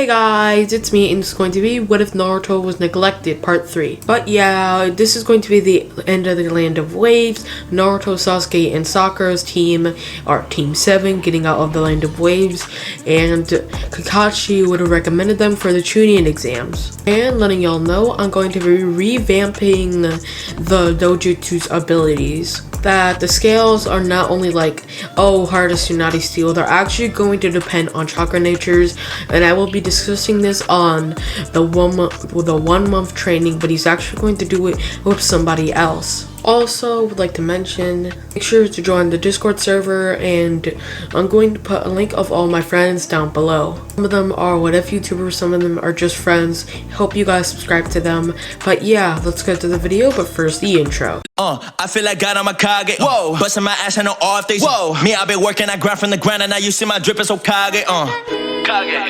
Hey guys, it's me, and it's going to be What If Naruto Was Neglected Part 3. But yeah, this is going to be the end of the Land of Waves. Naruto, Sasuke, and Sakura's team, or Team 7, getting out of the Land of Waves, and Kakashi would have recommended them for the Chunin exams. And letting y'all know, I'm going to be revamping the Dojutsu's abilities. That the scales are not only like, oh, hardest Tsunade Steel, they're actually going to depend on chakra natures, and I will be discussing this on the 1 month training, but he's actually going to do it with somebody else. Also, would like to mention, make sure to join the Discord server, and I'm going to put a link of all my friends down below. Some of them are What If YouTubers, some of them are just friends. Hope you guys subscribe to them. But yeah, let's get to the video, but first the intro. I feel like God, I'm a Kage. Whoa, busting my ass, I know off days. Whoa, me, I've been working, I grind from the ground, and now you see my drip is so Kage. Kage.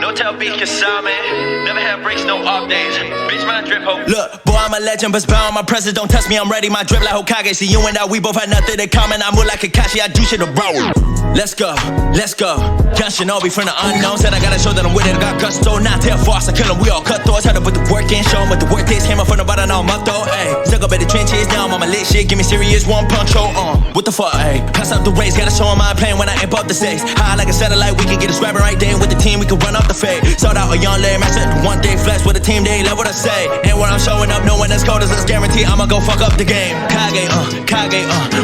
No tell beat Kasame. Never have breaks, no off days. Bitch, my drip hope. Look, boy, I'm a legend, but bound my presence. Don't test me, I'm ready. My drip like Hokage. See you and I, we both had nothing in common. I move like Kakashi, I do shit to bro. Let's go. Young Shinobi from the unknown. Said I gotta show that I'm with it. I got gusto, not tell false. I kill them, we all cut throats. Had to put the work in, show them what the work is. Came up from the bottom, now I'm up though. Ayy, stuck up in the trenches, now I'm on my lit shit. Give me serious one punch, what the fuck, ayy. Pass up the race, gotta show them I'm playing when I amp up the stakes. High like a satellite, we can get a scrapping right there. With the team, we can run up the fade. Sold out a young lady, master one day flex with a team, they love what I say. And when I'm showing up, no one as cold as us guarantee I'ma go fuck up the game. Kage,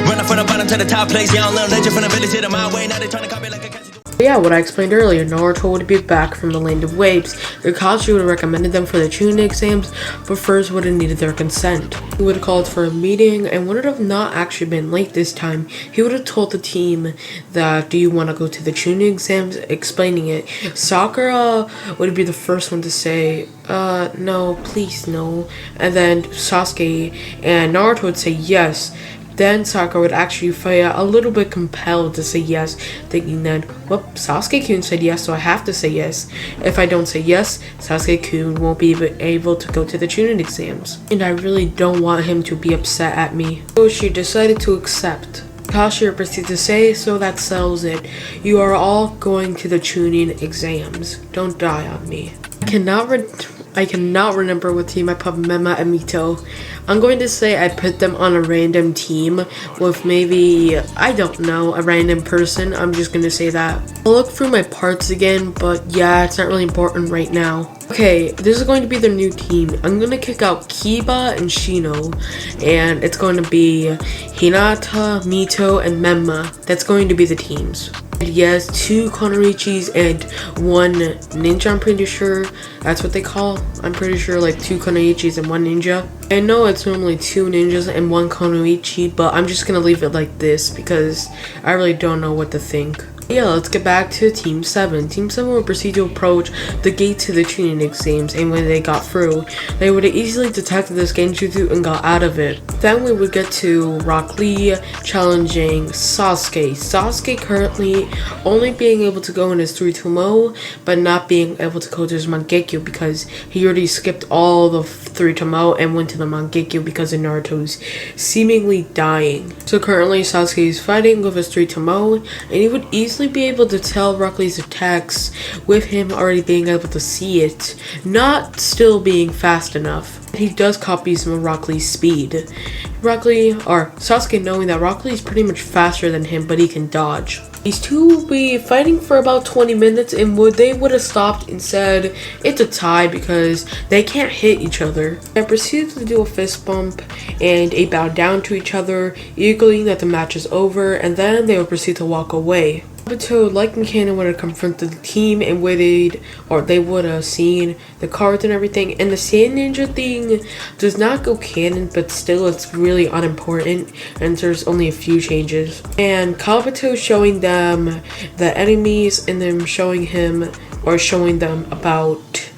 running from the bottom to the top place. Young little legend from the village to the my way. Now they trying to copy like a catchy. Yeah, what I explained earlier, Naruto would be back from the Land of Waves. Kakashi would have recommended them for the Chunin exams, but first would have needed their consent. He would have called for a meeting, and would have not actually been late this time. He would have told the team that, do you want to go to the Chunin exams, explaining it. Sakura would be the first one to say, no, please no. And then Sasuke and Naruto would say yes. Then Sakura would actually feel a little bit compelled to say yes, thinking that, well, Sasuke-kun said yes, so I have to say yes. If I don't say yes, Sasuke-kun won't be able to go to the Chunin exams. And I really don't want him to be upset at me. So she decided to accept. Kakashi proceeded to say, so that settles it. You are all going to the Chunin exams. Don't die on me. I cannot remember what team I put Memma and Mito. I'm going to say I put them on a random team with maybe, I don't know, a random person. I'm just going to say that. I'll look through my parts again, but yeah, it's not really important right now. Okay, this is going to be their new team. I'm going to kick out Kiba and Shino, and it's going to be Hinata, Mito, and Memma. That's going to be the teams. Yes, 2 Konoichis and 1 ninja, I'm pretty sure. That's what they call. I'm pretty sure like 2 Konoichis and 1 ninja. I know it's normally 2 ninjas and 1 Konoichi, but I'm just gonna leave it like this because I really don't know what to think. Yeah, let's get back to Team 7. Team 7 would proceed to approach the gate to the Chunin exams, and when they got through, they would have easily detected this genjutsu and got out of it. Then we would get to Rock Lee challenging Sasuke. Sasuke currently only being able to go in his 3-tomo, but not being able to go to his Mangekyo because he already skipped all the 3-tomo and went to the Mangekyo because of Naruto's seemingly dying. So currently Sasuke is fighting with his 3-tomo, and he would easily be able to tell Rock Lee's attacks with him already being able to see it, not still being fast enough. He does copy some of Rock Lee's speed. Rock Lee, or Sasuke, knowing that Rock Lee is pretty much faster than him, but he can dodge. These two will be fighting for about 20 minutes, and they would have stopped and said it's a tie because they can't hit each other. They proceeded to do a fist bump and a bow down to each other, equaling that the match is over, and then they would proceed to walk away. Mito, like in canon, would have confronted the team and they would have seen the cards and everything. And the Sand Ninja thing does not go canon, but still it's really unimportant, and there's only a few changes. And Kabuto showing them the enemies, and then showing them about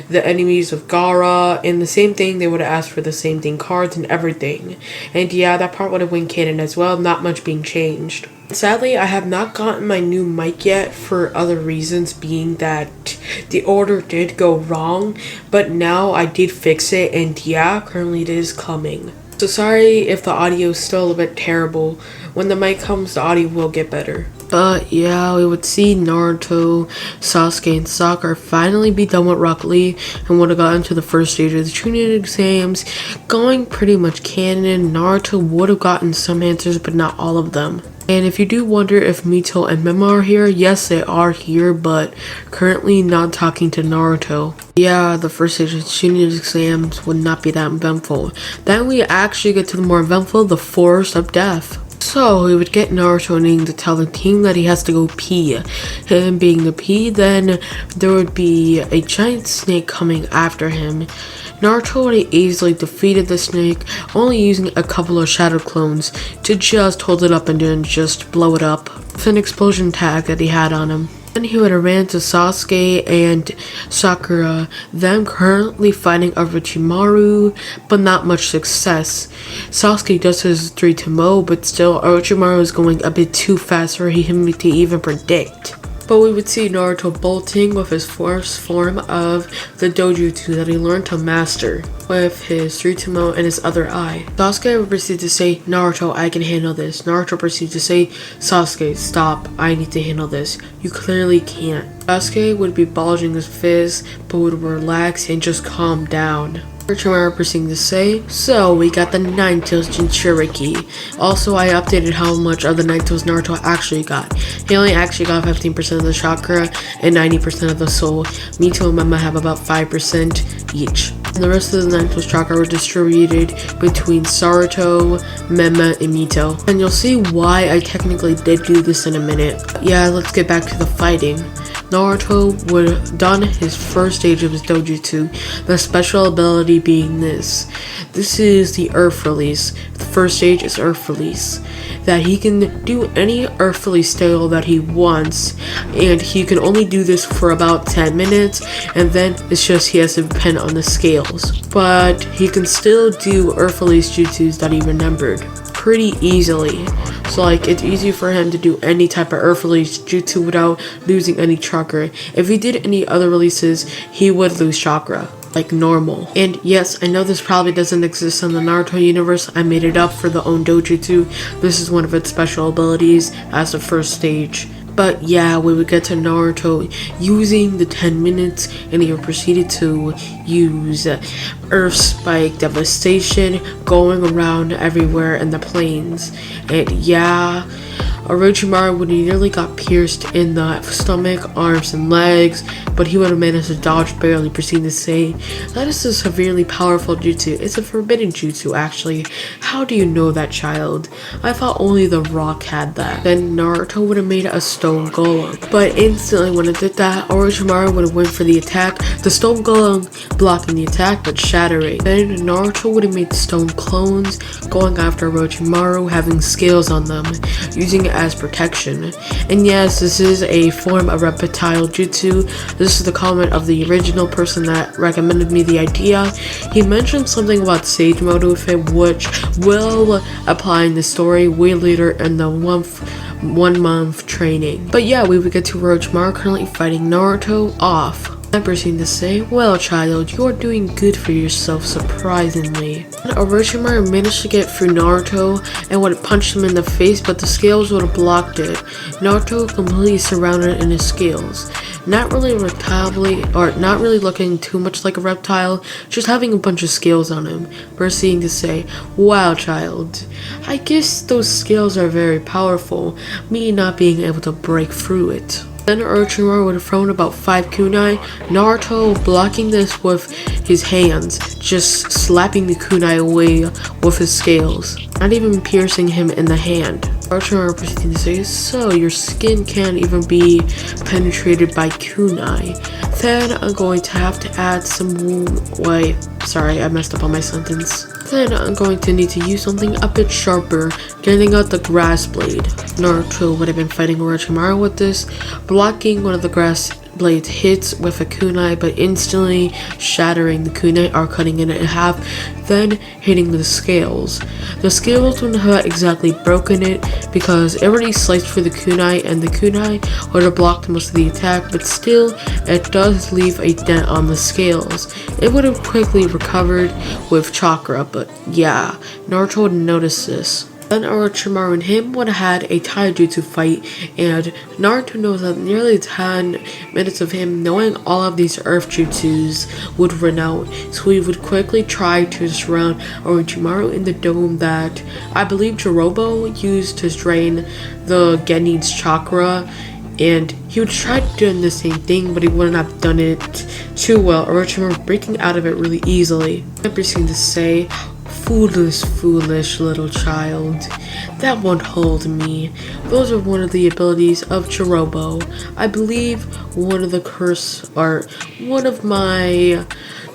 the enemies of Gaara, and the same thing, they would have asked for the same thing, cards and everything. And yeah, that part would have went canon as well, not much being changed. Sadly, I have not gotten my new mic yet for other reasons, being that the order did go wrong, but now I did fix it, and yeah, currently it is coming. So sorry if the audio is still a bit terrible. When the mic comes, the audio will get better. But yeah, we would see Naruto, Sasuke, and Sakura finally be done with Rock Lee and would have gotten to the first stage of the Chunin exams. Going pretty much canon, Naruto would have gotten some answers, but not all of them. And if you do wonder if Mito and Mema are here, yes, they are here, but currently not talking to Naruto. Yeah, the first stage of the Chunin exams would not be that eventful. Then we actually get to the more eventful, the Forest of Death. So we would get Naruto needing to tell the team that he has to go pee. Him being the pee, then there would be a giant snake coming after him. Naruto would have easily defeated the snake, only using a couple of shadow clones to just hold it up and then just blow it up with an explosion tag that he had on him. Then he would have ran to Sasuke and Sakura, them currently fighting Orochimaru, but not much success. Sasuke does his 3-0, but still Orochimaru is going a bit too fast for him to even predict. But we would see Naruto bolting with his first form of the dojutsu that he learned to master with his 3-0 and his other eye. Sasuke would proceed to say, "Naruto, I can handle this." Naruto proceeds to say, "Sasuke, stop. I need to handle this. You clearly can't." Sasuke would be bulging his fist, but would relax and just calm down. Orochimaru proceeding to say, "So we got the Nine-Tails Jinchuriki." Also, I updated how much of the Nine-Tails Naruto actually got. He only actually got 15% of the chakra and 90% of the soul. Mito and Mema have about 5% each. And the rest of the Nine-Tails chakra were distributed between Saruto, Mema, and Mito. And you'll see why I technically did do this in a minute. Yeah, let's get back to the fighting. Naruto would have done his first stage of his dojutsu, the special ability being this. This is the Earth Release. The first stage is Earth Release. That he can do any Earth Release style that he wants, and he can only do this for about 10 minutes, and then it's just he has to depend on the scales. But he can still do Earth Release jutsus that he remembered pretty easily. So like it's easy for him to do any type of Earth Release jutsu without losing any chakra. If he did any other releases, he would lose chakra like normal. And yes, I know this probably doesn't exist in the Naruto universe. I made it up for the own dojutsu. This is one of its special abilities as the first stage. But yeah, we would get to Naruto using the 10 minutes, and he proceeded to use Earth Spike Devastation going around everywhere in the plains. And yeah, Orochimaru would have nearly got pierced in the stomach, arms, and legs, but he would have managed to dodge barely, proceeding to say, "That is a severely powerful jutsu. It's a forbidden jutsu, actually. How do you know that, child? I thought only the Rock had that." Then Naruto would have made a stone golem, but instantly when it did that, Orochimaru would have went for the attack, the stone golem blocking the attack but shattering. Then Naruto would have made stone clones, going after Orochimaru, having scales on them, using it as protection. And yes, this is a form of reptile jutsu. This is the comment of the original person that recommended me the idea. He mentioned something about Sage Mode with it, which will apply in the story way later in the 1 month training. But yeah, we would get to Orochimaru currently fighting Naruto off. I proceed to say, "Well, child, you are doing good for yourself, surprisingly." And Orochimaru managed to get through Naruto and would have punched him in the face, but the scales would have blocked it. Naruto completely surrounded in his scales. Not really not really looking too much like a reptile, just having a bunch of scales on him. Proceeding to say, "Wow, child, I guess those scales are very powerful, me not being able to break through it." Then Orochimaru would have thrown about 5 kunai, Naruto blocking this with his hands, just slapping the kunai away with his scales, not even piercing him in the hand. Orochimaru proceeded to say, "So your skin can't even be penetrated by kunai. Then I'm going to have to add some wait, sorry, I messed up on my sentence. Then I'm going to need to use something a bit sharper, getting out the grass blade." Naruto would have been fighting Orochimaru with this, blocking one of the grass blades hits with a kunai, but instantly shattering the kunai or cutting it in half, then hitting the scales. The scales wouldn't have exactly broken it because it already sliced through the kunai, and the kunai would have blocked most of the attack, but still it does leave a dent on the scales. It would have quickly recovered with chakra, but yeah, Naruto would notice this. Then Orochimaru and him would have had a taijutsu fight, and Naruto knows that nearly 10 minutes of him knowing all of these earth jutsus would run out, so he would quickly try to surround Orochimaru in the dome that I believe Jirobo used to drain the Genin's chakra, and he would try doing the same thing, but he wouldn't have done it too well. Orochimaru breaking out of it really easily. I proceed to say, "Foolish, foolish little child. That won't hold me." Those are one of the abilities of Jirobo. I believe one of the curse or one of my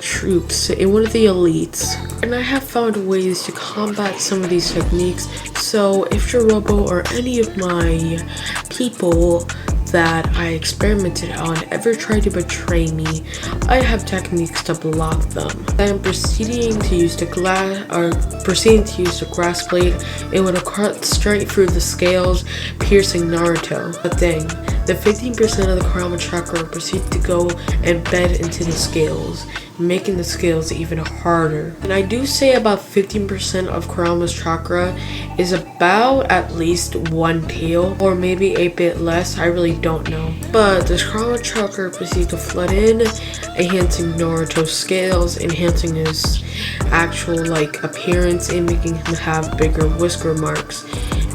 troops in one of the elites. And I have found ways to combat some of these techniques. So if Jirobo or any of my people that I experimented on ever try to betray me, I have techniques to block them. I am proceeding to use the grass blade. It would have cut straight through the scales, piercing Naruto. But then, the 15% of the Kurama chakra proceeded to go and bed into the scales, making the scales even harder. And I do say about 15% of Kurama's chakra is about at least one tail, or maybe a bit less, I really don't know. But this Kurama chakra proceeds to flood in, enhancing Naruto's scales, enhancing his actual appearance, and making him have bigger whisker marks,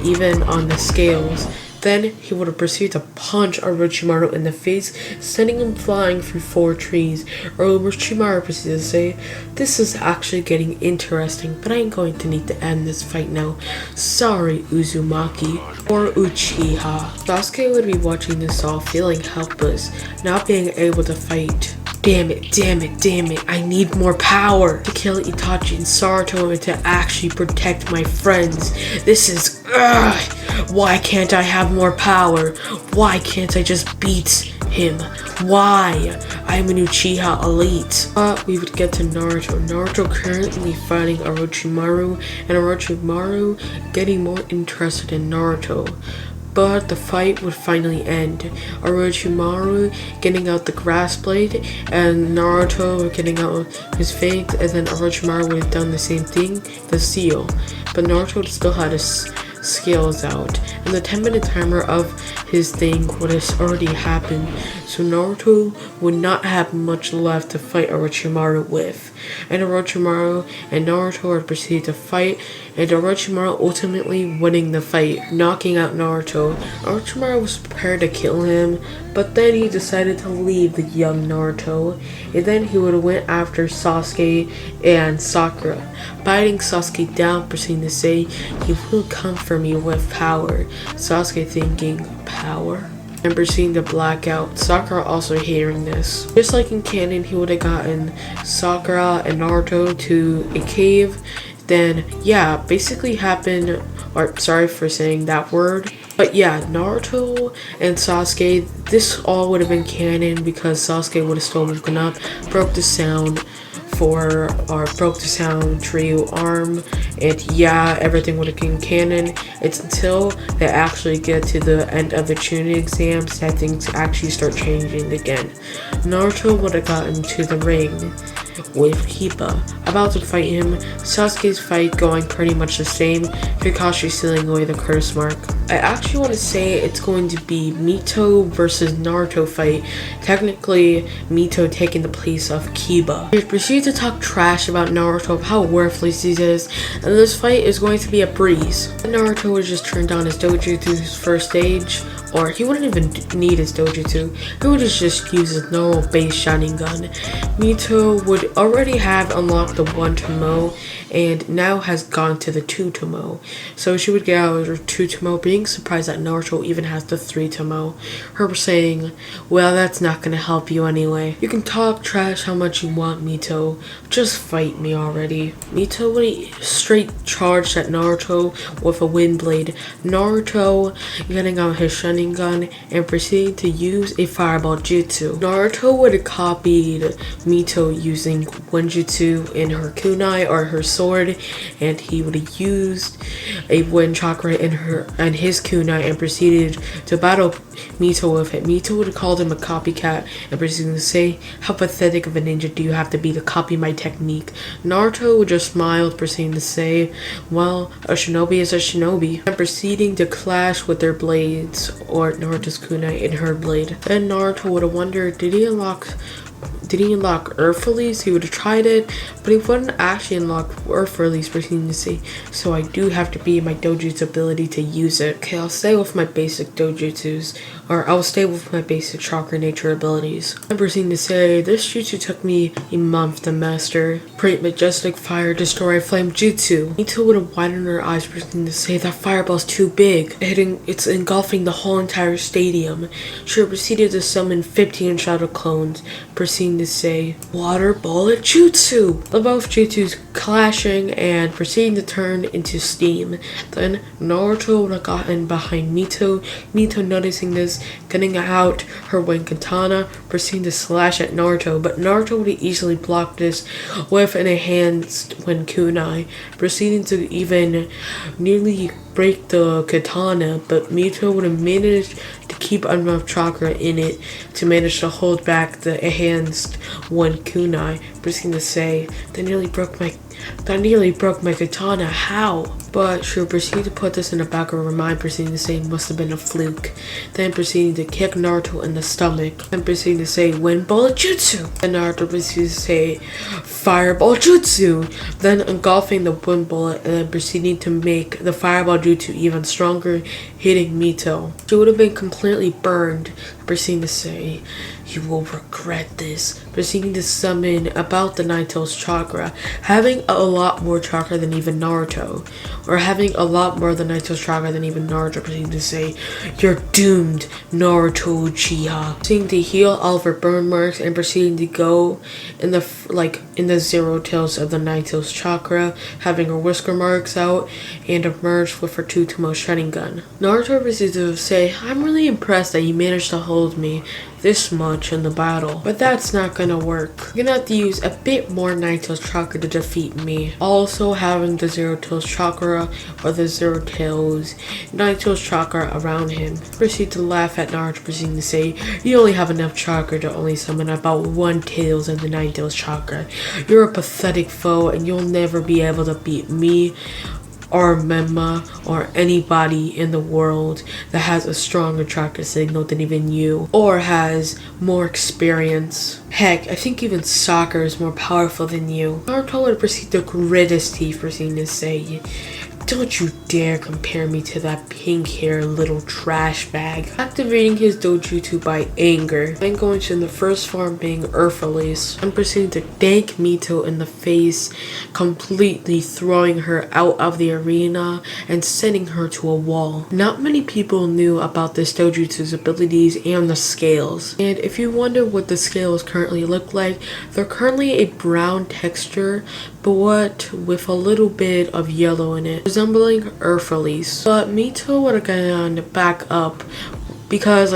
even on the scales. Then he would have proceeded to punch Orochimaru in the face, sending him flying through 4 trees. Orochimaru proceeded to say, "This is actually getting interesting, but I ain't going to need to end this fight now. Sorry, Uzumaki." Or Uchiha. Sasuke would be watching this all, feeling helpless, not being able to fight. Damn it, I need more power to kill Itachi and Saruto and to actually protect my friends. This is, why can't I have more power? Why can't I just beat him? Why? I'm an Uchiha elite. But we would get to Naruto. Naruto currently fighting Orochimaru, and Orochimaru getting more interested in Naruto. But the fight would finally end. Orochimaru getting out the grass blade, and Naruto getting out his fangs, and then Orochimaru would have done the same thing, the seal. But Naruto still had his scales out, and the 10-minute timer of his thing would have already happened, so Naruto would not have much left to fight Orochimaru with. And Orochimaru and Naruto would proceed to fight, and Orochimaru ultimately winning the fight, knocking out Naruto. Orochimaru was prepared to kill him, but then he decided to leave the young Naruto, and then he would have went after Sasuke and Sakura, biting Sasuke down, proceeding to say, "He will come for me with power." Sasuke thinking, "Power?" And proceeding to black out. Sakura also hearing this. Just like in canon, he would have gotten Sakura and Naruto to a cave. Then, yeah, basically happened, or sorry for saying that word. But yeah, Naruto and Sasuke, this all would have been canon because Sasuke would have still woken up, broke the sound trio arm, and yeah, everything would have been canon. It's until they actually get to the end of the Chunin exams that things actually start changing again. Naruto would have gotten to the ring with Kiba, about to fight him. Sasuke's fight going pretty much the same, Kakashi sealing away the curse mark. I actually want to say it's going to be Mito versus Naruto fight, technically Mito taking the place of Kiba. He proceeds to talk trash about Naruto, of how worthless he is, and this fight is going to be a breeze. Naruto would just turn down his dojo to his first stage, or he wouldn't even need his dojutsu, he would just use his normal base Sharingan. Mito would already have unlocked the 1 Tomo, and now has gone to the 2 Tomo. So she would get out of her 2 Tomo, being surprised that Naruto even has the 3 Tomo. Her saying, "Well, that's not gonna help you anyway. You can talk trash how much you want, Mito. Just fight me already." Mito would straight charge at Naruto with a wind blade. Naruto getting out his Sharingan and proceeding to use a fireball jutsu. Naruto would have copied Mito using Wenjutsu in her kunai or her sword, and he would have used a wind chakra in his kunai and proceeded to battle Mito with it. Mito would have called him a copycat and proceeded to say, "How pathetic of a ninja do you have to be to copy my technique?" Naruto would just smile, proceeding to say, "Well, a shinobi is a shinobi," and proceeding to clash with their blades, or Naruto's kunai in her blade. Then Naruto would have wondered, did he unlock Earth Release? He would have tried it, but he wouldn't actually unlock Earth Release, proceeding to say, "So I do have to be my dojutsu ability to use it. Okay, I'll stay with my basic dojutsus, or I'll stay with my basic chakra nature abilities." I'm proceeding to say, "This jutsu took me a month to master. Great Majestic Fire Destroy Flame Jutsu." Mito would have widened her eyes, proceeding to say, "That fireball's too big. It's engulfing the whole entire stadium." She proceeded to summon 15 shadow clones, proceeding to say, "Water Bullet Jutsu." The both jutsus clashing and proceeding to turn into steam. Then Naruto would have gotten behind Mito. Mito, noticing this, getting out her wind katana, proceeding to slash at Naruto, but Naruto would have easily blocked this with an enhanced wind kunai, proceeding to even nearly break the katana, but Mito would have managed to keep enough chakra in it to manage to hold back the enhanced one kunai, proceeding to say, that nearly broke my katana, how?" But she would proceed to put this in the back of her mind, proceeding to say it must have been a fluke. Then proceeding to kick Naruto in the stomach, and proceeding to say, "Wind Bullet Jutsu." And Naruto proceeded to say, "Fireball Jutsu." Then engulfing the wind bullet, and then proceeding to make the fireball jutsu even stronger, hitting Mito. She would have been completely burned, proceeding to say, "You will regret this," proceeding to summon about the Nine-Tails chakra, having a lot more chakra than even Naruto, or having a lot more of the Nine-Tails chakra than even Naruto, proceeding to say, "You're doomed, Naruto Uchiha." Proceeding to heal all of her burn marks and proceeding to go in the zero tails of the Nine-Tails chakra, having her whisker marks out and emerge with her Tutomo Sharingan. Naruto proceeds to say, "I'm really impressed that you managed to hold me this much in the battle, but that's not gonna work. You're gonna have to use a bit more Nine-Tails chakra to defeat me." Also having the Zero Tails chakra, or the Zero Tails Nine-Tails chakra around him, proceed to laugh at Naruto, proceeding to say, "You only have enough chakra to only summon about one Tails of the Nine-Tails chakra. You're a pathetic foe, and you'll never be able to beat me or Memma or anybody in the world that has a stronger chakra signal than even you, or has more experience. Heck, I think even Sakura is more powerful than you." Naruto would proceed to grit his teeth, proceeding to say, "Don't you dare compare me to that pink-haired little trash bag." Activating his dojutsu by anger, then going to the first form being Earth Release, and proceeding to dank Mito in the face, completely throwing her out of the arena and sending her to a wall. Not many people knew about this dojutsu's abilities and the scales, and if you wonder what the scales currently look like, they're currently a brown texture, but with a little bit of yellow in it, resembling Earth Release. But Mito would have gone back up because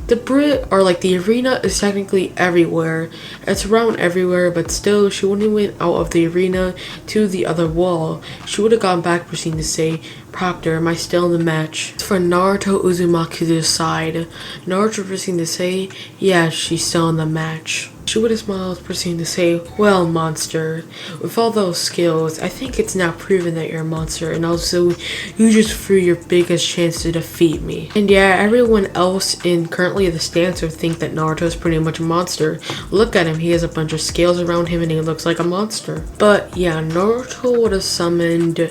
the arena is technically everywhere. It's around everywhere, but still she wouldn't went out of the arena to the other wall. She would have gone back, proceeding to say, "Proctor, am I still in the match?" It's for Naruto Uzumaki to decide. Naruto proceeding to say, "Yeah, she's still in the match." She would have smiled, proceeding to say, "Well, monster, with all those skills, I think it's now proven that you're a monster, and also you just threw your biggest chance to defeat me." And yeah, everyone else in currently the stands would think that Naruto is pretty much a monster. Look at him, he has a bunch of scales around him and he looks like a monster. But yeah, Naruto would have summoned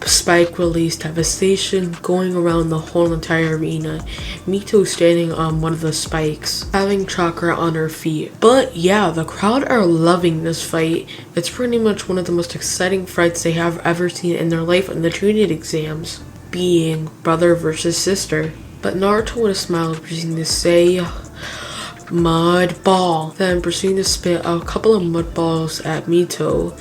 Spike Release Devastation, going around the whole entire arena. Mito standing on one of the spikes, having chakra on her feet. But yeah, the crowd are loving this fight. It's pretty much one of the most exciting fights they have ever seen in their life in the Chunin exams, being brother versus sister. But Naruto would have smiled, proceeding to say, "Mud ball." Then proceeding to spit a couple of mud balls at Mito.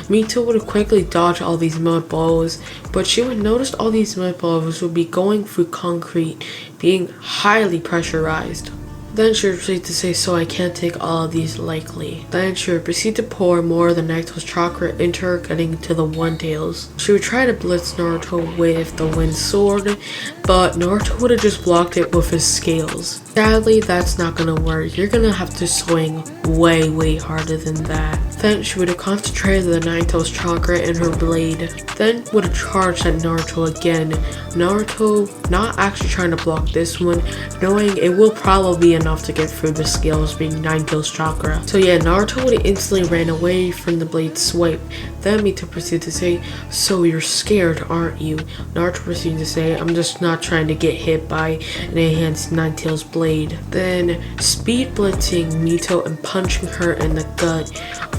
Mito would have quickly dodged all these mud balls, but she would notice all these mud balls would be going through concrete, being highly pressurized. Then she would proceed to say, so I can't take all of these lightly. Then she would proceed to pour more of the Naruto's chakra into her, getting to the One Tails. She would try to blitz Naruto with the Wind Sword, but Naruto would have just blocked it with his scales. Sadly, that's not gonna work. You're gonna have to swing way harder than that. Then she would have concentrated the Naruto's chakra in her blade. Then would have charged at Naruto again. Naruto not actually trying to block this one, knowing it will probably be enough to get through the scales being Nine-Tails chakra. So yeah, Naruto would have instantly ran away from the blade swipe. Then Mito proceeded to say, so you're scared, aren't you? Naruto proceeded to say, I'm just not trying to get hit by an enhanced Nine-Tails blade. Then speed blitzing Mito and punching her in the gut,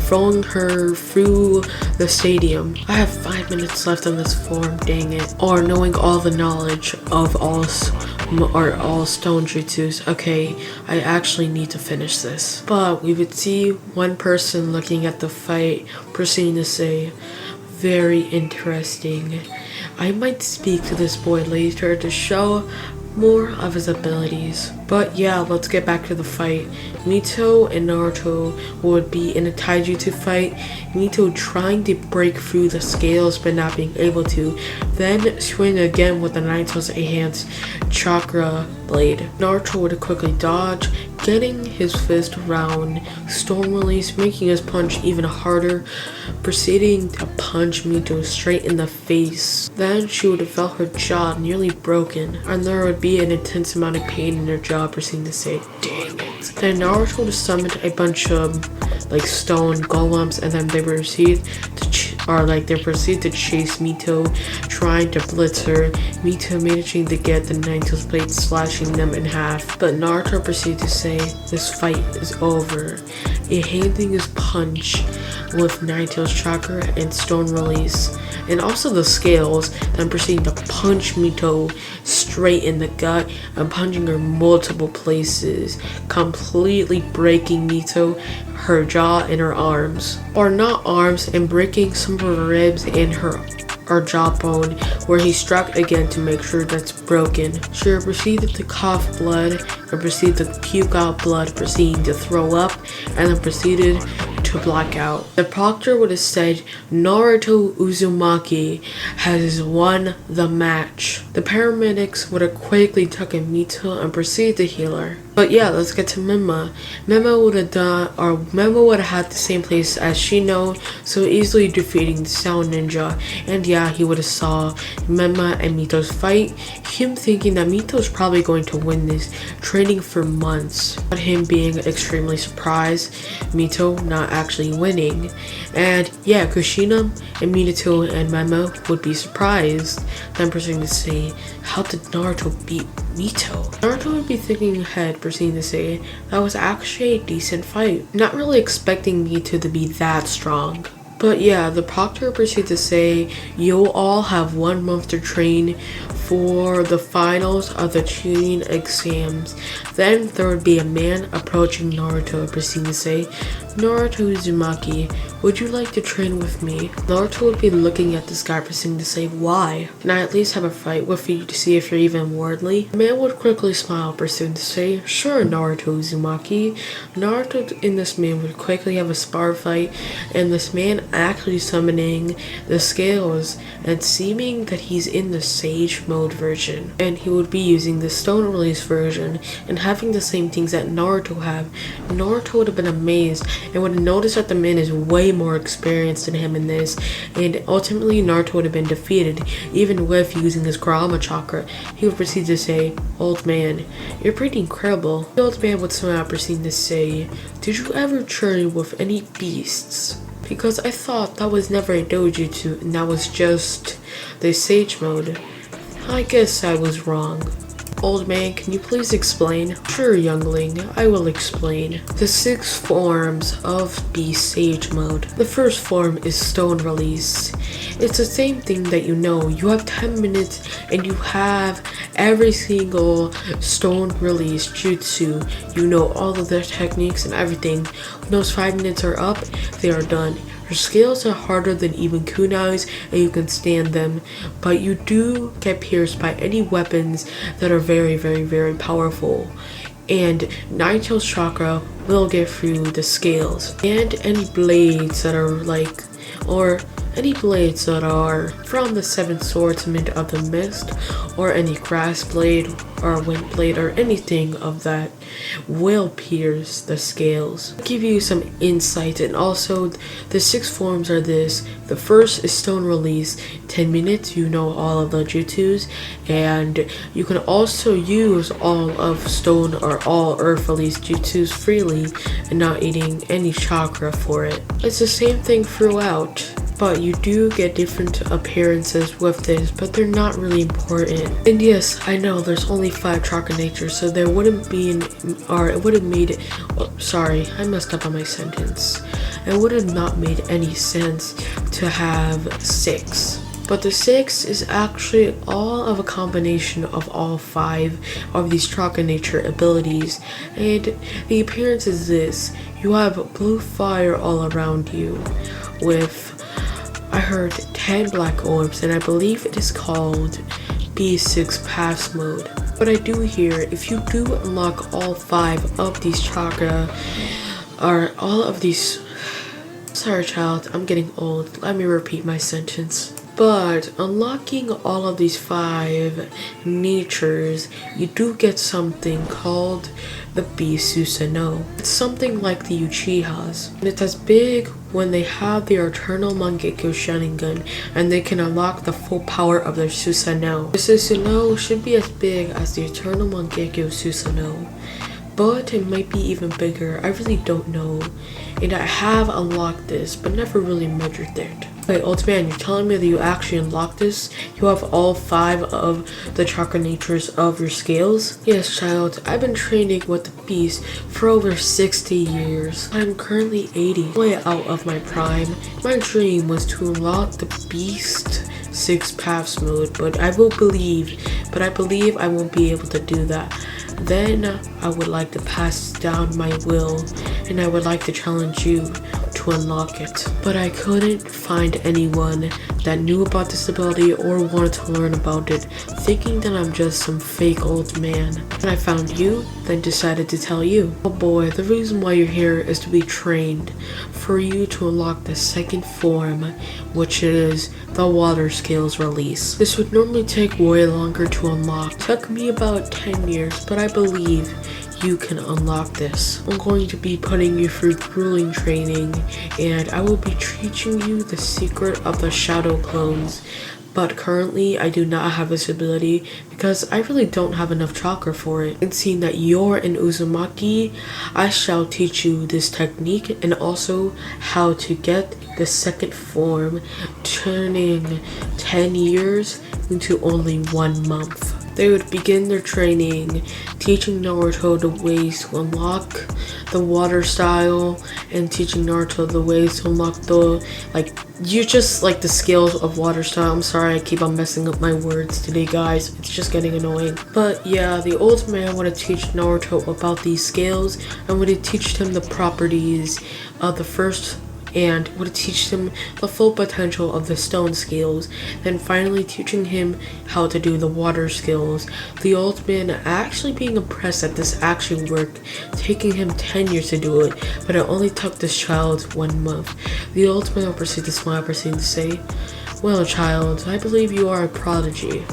throwing her through the stadium. I have 5 minutes left on this form, dang it. Or knowing all the knowledge of all stone jutsus. Okay, I actually need to finish this. But we would see one person looking at the fight, proceeding to say, very interesting. I might speak to this boy later to show more of his abilities. But yeah, let's get back to the fight. Mito and Naruto would be in a taijutsu fight. Mito trying to break through the scales but not being able to. Then swing again with the Naruto's enhanced chakra blade. Naruto would quickly dodge, getting his fist around Storm Release, making his punch even harder, proceeding to punch Mito straight in the face. Then she would have felt her jaw nearly broken, and there would be an intense amount of pain in her jaw, proceeding to say, dang it. Then Naruto would have summoned a bunch of stone golems, and then they proceed to chase Mito, trying to blitz her. Mito managing to get the Nine-Tails blade, slashing them in half. But Naruto proceeded to say, this fight is over. Enhancing his punch with Nine-Tails chakra and Stone Release, and also the scales, then proceeding to punch Mito straight in the gut and punching her multiple places, completely breaking Mito, her jaw and her arms, or not arms, and breaking some of her ribs and her jawbone, where he struck again to make sure that's broken. She proceeded to cough blood and proceeded to puke out blood, proceeding to throw up, and then proceeded to black out. The proctor would have said Naruto Uzumaki has won the match. The paramedics would have quickly taken Mito and proceeded to heal her. But yeah, let's get to Mema. Mema would have had the same place as Shino, so easily defeating the Sound Ninja. And yeah, he would have saw Mema and Mito's fight, him thinking that Mito's probably going to win this, training for months, but him being extremely surprised, Mito not actually winning. And yeah, Kushina and Minato and Mema would be surprised, then proceeding to say, how did Naruto beat Mito? Naruto would be thinking ahead, proceeding to say, that was actually a decent fight. Not really expecting Mito to be that strong. But yeah, the proctor proceeded to say, you'll all have 1 month to train for the finals of the tuning exams. Then there would be a man approaching Naruto, proceeding to say, Naruto Uzumaki, would you like to train with me? Naruto would be looking at this guy, proceeding to say, why? Can I at least have a fight with you to see if you're even worthy? The man would quickly smile, proceeding to say, sure, Naruto Uzumaki. Naruto and this man would quickly have a spar fight, and this man actually summoning the scales and seeming that he's in the Sage mode version, and he would be using the Stone Release version and having the same things that Naruto have. Naruto would have been amazed and would have noticed that the man is way more experienced than him in this, and ultimately Naruto would have been defeated even with using his Kurama chakra. He would proceed to say, old man, you're pretty incredible. The old man would somehow proceed to say, did you ever train with any beasts? Because I thought that was never a dojutsu and that was just the Sage mode. I guess I was wrong. Old man, can you please explain? Sure, youngling, I will explain. The 6 forms of Beast Sage mode. The first form is Stone Release. It's the same thing that you know. You have 10 minutes and you have every single Stone Release jutsu. You know all of their techniques and everything. When those 5 minutes are up, they are done. Your scales are harder than even kunais and you can stand them, but you do get pierced by any weapons that are very, very, very powerful. and Naito's chakra will get through the scales. And any blades that are any blades that are from the 7 swordsmen of the mist, or any grass blade or wind blade or anything of that will pierce the scales. I'll give you some insight, and also the 6 forms are this. The first is stone release, 10 minutes, you know all of the jutsus, and you can also use all of stone or all earth release jutsus freely and not eating any chakra for it. It's the same thing throughout, but you do get different appearances with this, but they're not really important. And yes, I know there's only 5 chakra natures, so there wouldn't be it would have made it, sorry, I messed up on my sentence. It would have not made any sense to have 6. But the 6 is actually all of a combination of all 5 of these chakra nature abilities. And the appearance is this: you have blue fire all around you with, I heard 10 black orbs, and I believe it is called B6 pass mode. But I do hear if you do unlock all 5 of these chakra, or all of these, sorry child, I'm getting old, let me repeat my sentence. But unlocking all of these 5 natures, you do get something called the Bisusano. It's something like the Uchihas, and it's as big when they have their Eternal Mangekyo Sharingan, and they can unlock the full power of their Susanoo. The Susanoo should be as big as the Eternal Mangekyo Susanoo, but it might be even bigger. I really don't know, and I have unlocked this but never really measured it. Wait, old man, you're telling me that you actually unlocked this? You have all 5 of the chakra natures of your scales? Yes, child, I've been training with the beast for over 60 years. I'm currently 80, way out of my prime. My dream was to unlock the beast 6 paths mode, but I believe I won't be able to do that. Then I would like to pass down my will, and I would like to challenge you to unlock it. But I couldn't find anyone that knew about this ability or wanted to learn about it, thinking that I'm just some fake old man. And I found you, then decided to tell you. Oh boy, the reason why you're here is to be trained, for you to unlock the 2nd form, which is the water scales release. This would normally take way longer to unlock. It took me about 10 years, but I believe you can unlock this. I'm going to be putting you through grueling training, and I will be teaching you the secret of the shadow clones. But currently I do not have this ability because I really don't have enough chakra for it. And seeing that you're in Uzumaki, I shall teach you this technique and also how to get the 2nd form, turning 10 years into only 1 month. They would begin their training teaching Naruto the ways to unlock the water style, and teaching Naruto the ways to unlock the, the scales of water style. I'm sorry, I keep on messing up my words today, guys. It's just getting annoying. But yeah, the old man would teach Naruto about these scales, and would teach him the properties of the first, and would teach him the full potential of the stone scales, then finally teaching him how to do the water skills. The old man actually being impressed that this actually worked, taking him 10 years to do it, but it only took this child 1 month. The old man proceeded to smile, proceeding to say, "Well, child, I believe you are a prodigy."